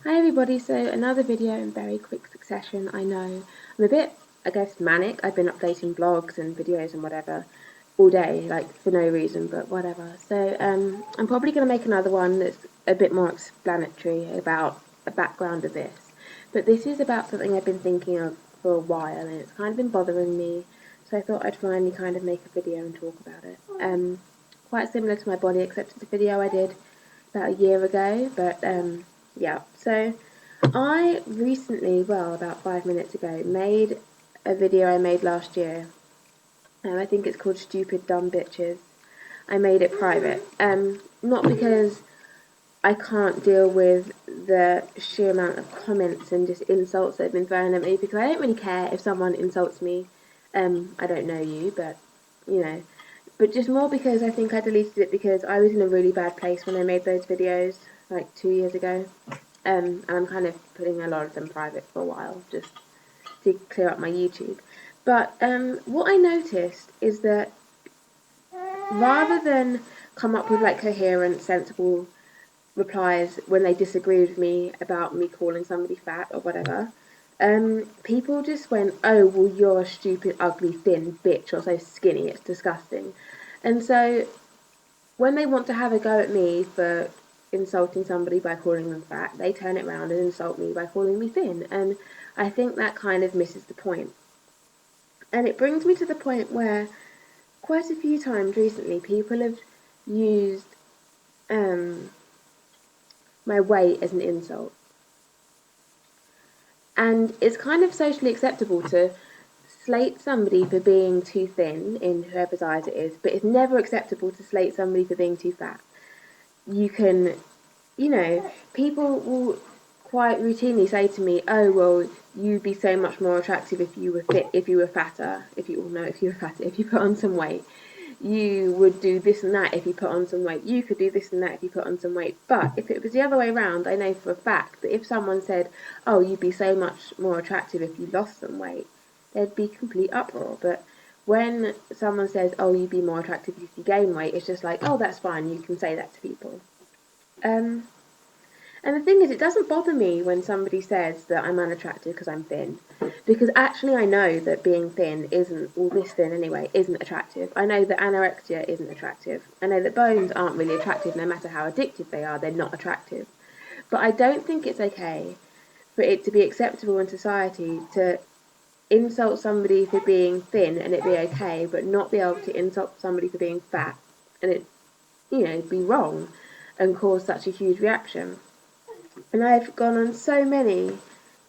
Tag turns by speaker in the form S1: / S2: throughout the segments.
S1: Hi everybody, so another video in very quick succession. I know I'm a bit, I guess, manic. I've been updating blogs and videos and whatever all day, like for no reason, but whatever. So I'm probably going to make another one that's a bit more explanatory about a background of this. But this is about something I've been thinking of for a while and it's kind of been bothering me. So I thought I'd finally kind of make a video and talk about it. Quite similar to my body acceptance video I did about a year ago, but yeah, so I recently, well, about 5 minutes ago, made a video I made last year. I think it's called Stupid Dumb Bitches. I made it private. Not because I can't deal with the sheer amount of comments and just insults that have been thrown at me, because I don't really care if someone insults me. I don't know you, but, you know. But just more because I think I deleted it because I was in a really bad place when I made those videos, like 2 years ago. And I'm kind of putting a lot of them private for a while, just to clear up my YouTube. But what I noticed is that rather than come up with like coherent, sensible replies when they disagreed with me about me calling somebody fat or whatever, people just went, oh, well, you're a stupid, ugly, thin bitch, or so skinny, it's disgusting. And so when they want to have a go at me for insulting somebody by calling them fat, they turn it around and insult me by calling me thin. And I think that kind of misses the point. And it brings me to the point where quite a few times recently people have used my weight as an insult. And it's kind of socially acceptable to slate somebody for being too thin in whoever's eyes it is, but it's never acceptable to slate somebody for being too fat. You can, people will quite routinely say to me, oh, well, you'd be so much more attractive if you were fit, if you were fatter, if you put on some weight. You would do this and that if you put on some weight. You could do this and that if you put on some weight. But if it was the other way around, I know for a fact that if someone said, oh, you'd be so much more attractive if you lost some weight, there'd be complete uproar. But when someone says, oh, you'd be more attractive if you gain weight, it's just like, oh, that's fine, you can say that to people. And the thing is, it doesn't bother me when somebody says that I'm unattractive because I'm thin, because actually I know that being thin isn't, or this thin anyway, isn't attractive. I know that anorexia isn't attractive. I know that bones aren't really attractive, no matter how addictive they are, they're not attractive. But I don't think it's okay for it to be acceptable in society to insult somebody for being thin and it be okay, but not be able to insult somebody for being fat and it, be wrong and cause such a huge reaction. And I've gone on so many,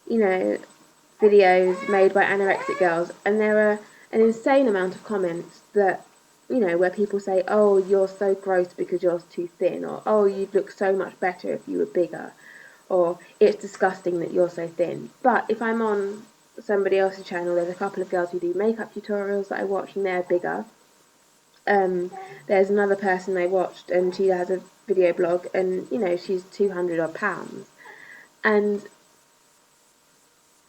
S1: videos made by anorexic girls, and there are an insane amount of comments that, where people say, oh, you're so gross because you're too thin, or oh, you'd look so much better if you were bigger, or it's disgusting that you're so thin. But if I'm on somebody else's channel, there's a couple of girls who do makeup tutorials that I watch, and they're bigger. There's another person I watched, and she has a video blog, and she's 200 odd pounds, and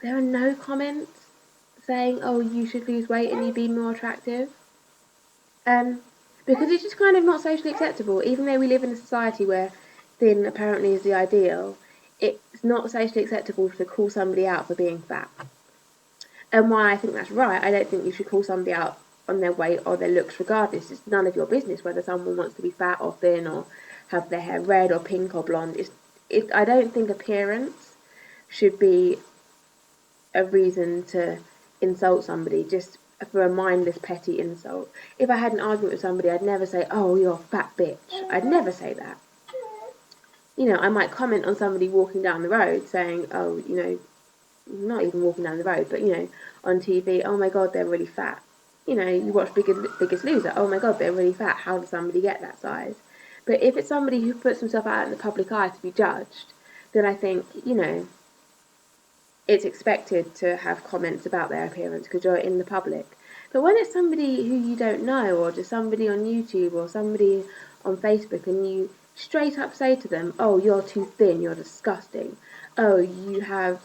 S1: there are no comments saying, oh, you should lose weight and you'd be more attractive. Because it's just kind of not socially acceptable. Even though we live in a society where thin apparently is the ideal, it's not socially acceptable to call somebody out for being fat. And while I think that's right, I don't think you should call somebody out on their weight or their looks regardless. It's none of your business whether someone wants to be fat or thin or have their hair red or pink or blonde. I don't think appearance should be a reason to insult somebody just for a mindless, petty insult. If I had an argument with somebody, I'd never say, oh, you're a fat bitch. I'd never say that. I might comment on somebody walking down the road saying, oh, not even walking down the road, but, on TV, oh my God, they're really fat. You watch Biggest Loser, oh my God, they're really fat. How does somebody get that size? But if it's somebody who puts himself out in the public eye to be judged, then I think, it's expected to have comments about their appearance because you're in the public. But when it's somebody who you don't know, or just somebody on YouTube or somebody on Facebook, and you straight up say to them, oh, you're too thin, you're disgusting. Oh, you have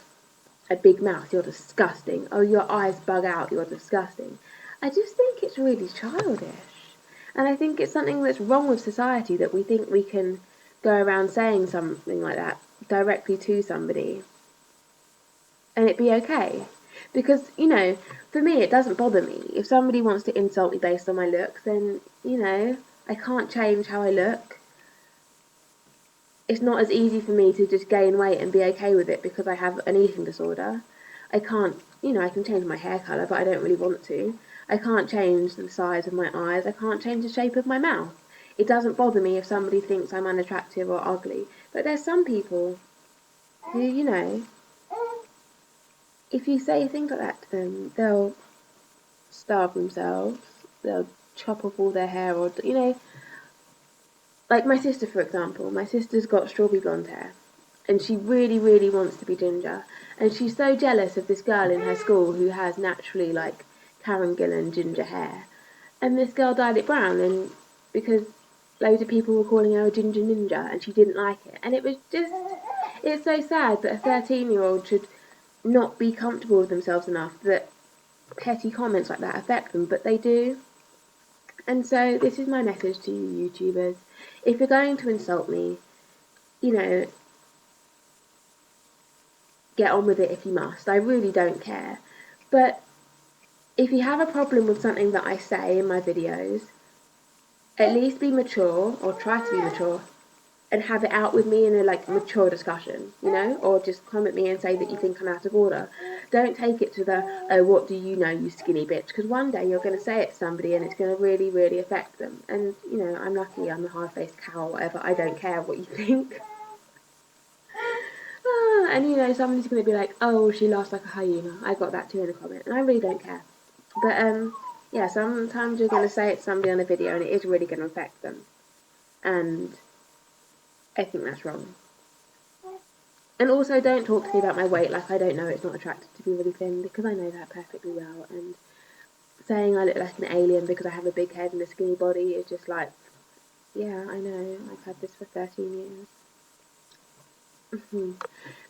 S1: a big mouth, you're disgusting. Oh, your eyes bug out, you're disgusting. I just think it's really childish. And I think it's something that's wrong with society, that we think we can go around saying something like that directly to somebody and it be okay. Because, you know, for me, it doesn't bother me. If somebody wants to insult me based on my looks, then, you know, I can't change how I look. It's not as easy for me to just gain weight and be okay with it because I have an eating disorder. I can't, you know, I can change my hair colour, but I don't really want to. I can't change the size of my eyes. I can't change the shape of my mouth. It doesn't bother me if somebody thinks I'm unattractive or ugly. But there's some people who, you know, if you say things like that to them, they'll starve themselves. They'll chop off all their hair, or, you know, like my sister, for example. My sister's got strawberry blonde hair, and she really, really wants to be ginger. And she's so jealous of this girl in her school who has naturally, like, Karen Gillan ginger hair. And this girl dyed it brown, and because loads of people were calling her a ginger ninja, and she didn't like it. And it was just, it's so sad that a 13-year-old should not be comfortable with themselves enough that petty comments like that affect them, but they do. And so this is my message to you YouTubers. If you're going to insult me, you know, get on with it if you must. I really don't care. But if you have a problem with something that I say in my videos, at least be mature, or try to be mature, and have it out with me in a like mature discussion, you know, or just come at me and say that you think I'm out of order. Don't take it to the, oh, what do you know, you skinny bitch, because one day you're going to say it to somebody and it's going to really, really affect them. And, you know, I'm lucky I'm a hard-faced cow or whatever. I don't care what you think. And, you know, somebody's going to be like, oh, she laughs like a hyena. I got that too in a comment, and I really don't care. But, yeah, sometimes you're going to say it to somebody on a video and it is really going to affect them. And I think that's wrong. And also, don't talk to me about my weight like I don't know it's not attractive to be really thin, because I know that perfectly well. And saying I look like an alien because I have a big head and a skinny body is just like, yeah, I know, I've had this for 13 years.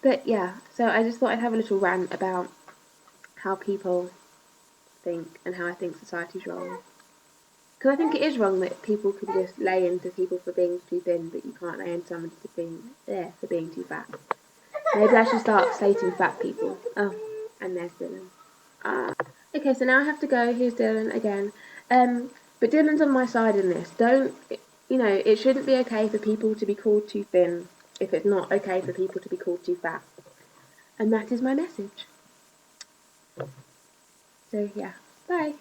S1: But yeah, so I just thought I'd have a little rant about how people think and how I think society's wrong. Because I think it is wrong that people can just lay into people for being too thin, but you can't lay into somebody for being too fat. Maybe I should start slating fat people. Oh, and there's Dylan. Okay, so now I have to go. Here's Dylan again. But Dylan's on my side in this. Don't, you know, it shouldn't be okay for people to be called too thin if it's not okay for people to be called too fat. And that is my message. So, yeah. Bye.